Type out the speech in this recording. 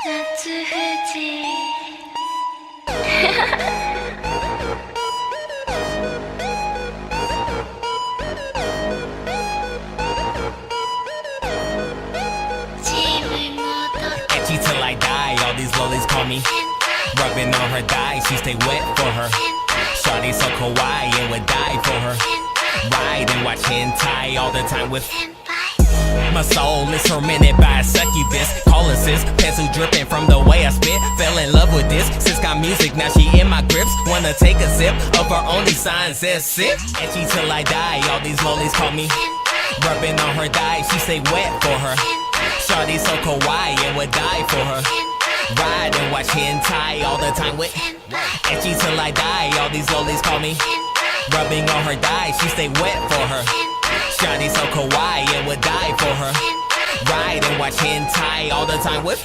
夏富士チーム戻る Etchy till I die, all these lollies call me. Rubbing on her thigh, she stay wet for her. Shawty so kawaii and would die for her. Ride and watch hentai all the time with. My soul is tormented by a succubus. Calling sis, pencil dripping from the way I spit. Fell in love with this, sis got music, now she in my grips. Wanna take a sip of her only sign says sit. Etchy till I die, all these lollies call me. Rubbing on her thigh, she stay wet for her. Shawty so kawaii and would die for her. Ride and watch hentai all the time with. Etchy till I die, all these lollies call me. Rubbing on her thigh, she stay wet for her. Shawty so kawaii and would die for her. Ride and watch hentai all the time with.